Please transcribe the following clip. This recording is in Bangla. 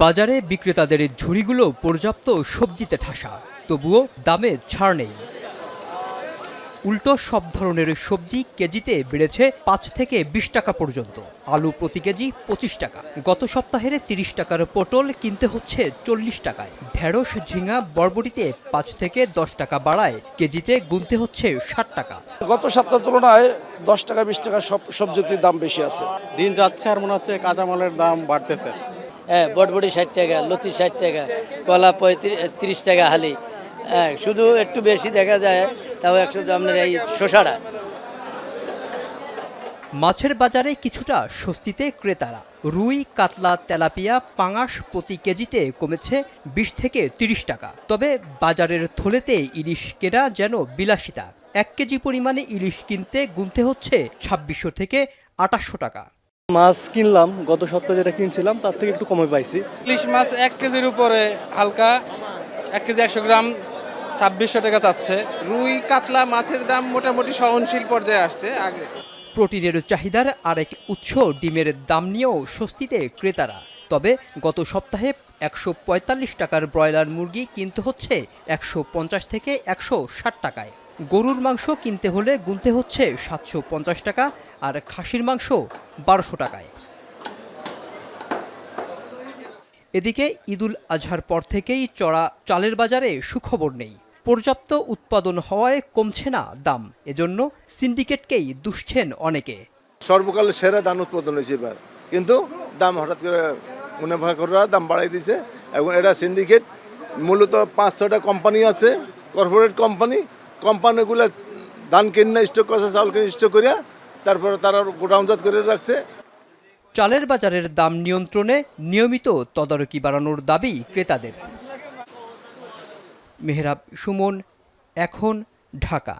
বাজারে বিক্রেতাদের ঝুড়িগুলো পর্যাপ্ত সবজিতে ঠাসা, তবুও দামে ছাড় নেই। উল্টো সব ধরনের সবজি কেজিতে বেড়েছে ৫ থেকে ২০ টাকা পর্যন্ত। আলু প্রতি কেজি ২৫ টাকা। গত সপ্তাহের ৩০ টাকার পটল কিনতে হচ্ছে ৪০ টাকায়। ঢেঁড়স, ঝিঙা, বরবটিতে ৫ থেকে ১০ টাকা বাড়ায় কেজিতে গুনতে হচ্ছে ৬০ টাকা। গত সপ্তাহের তুলনায় ১০ টাকা ২০ টাকা সব সবজির দাম বেশি আছে। দিন যাচ্ছে আর মনে হচ্ছে কাঁচামালের দাম বাড়তেছে। হ্যাঁ, বটবটি ৬০ টাকা, লতি ৬০ টাকা, কলা ৩০ টাকা হালি। হ্যাঁ, শুধু একটু বেশি দেখা যায় তাও ১০০ আপনার এই শসাটা। মাছের বাজারে কিছুটা স্বস্তিতে ক্রেতারা। রুই, কাতলা, তেলাপিয়া, পাঙাশ প্রতি কেজিতে কমেছে ২০ থেকে ৩০ টাকা। তবে বাজারের থলেতে ইলিশ কেনা যেন বিলাসিতা। ১ কেজি পরিমাণে ইলিশ কিনতে গুনতে হচ্ছে ২৬০০ থেকে ২৮০০ টাকা। মাছ কিনলাম, গত সপ্তাহে যেটা কিনছিলাম তার থেকে একটু কমে পাইছি। ইলিশ মাছ ১ কেজির উপরে হালকা, ১ কেজি ১০০ গ্রাম ২৬০০ টাকা চাচ্ছে। রুই, কাতলা মাছের দাম মোটামুটি সহনশীল পর্যায়ে আসছে। আগে প্রোটিনের চাহিদার আরেক উৎস ডিমের দাম নিয়েও স্বস্তিতে ক্রেতারা। তবে গত সপ্তাহে ১৪৫ টাকার ব্রয়লার মুরগি কিনতে হচ্ছে ১৫০ থেকে ১৬০ টাকায়। গরুর মাংস কিনতে হলে গুনতে হচ্ছে ৭৫০ টাকা, আর খাসির মাংস ১২০০ টাকায়। এদিকে ঈদুল আজহার পর থেকেই চড়া চালের বাজারে সুখবর নেই। পর্যাপ্ত উৎপাদন হওয়ায় কমছে না দাম। এজন্য সিন্ডিকেটকেই দুষছেন অনেকে। সর্বকালের সেরা ধান উৎপাদন হয়েছে এবার, কিন্তু দাম হঠাৎ করে মুনাফাখোররা দাম বাড়াই দিয়েছে। এবং এটা সিন্ডিকেট, মূলত ৫-৬টা কোম্পানি আছে, কর্পোরেট কোম্পানিগুলো ধান কিনে স্টক করছে, চাউল কিনে স্টক করিয়া তারপরে তারা গোডাউনজাত করে রাখছে। চালের বাজারের দাম নিয়ন্ত্রণে নিয়মিত তদারকি বাড়ানোর দাবি ক্রেতাদের। মেহরাব সুমন, এখন, ঢাকা।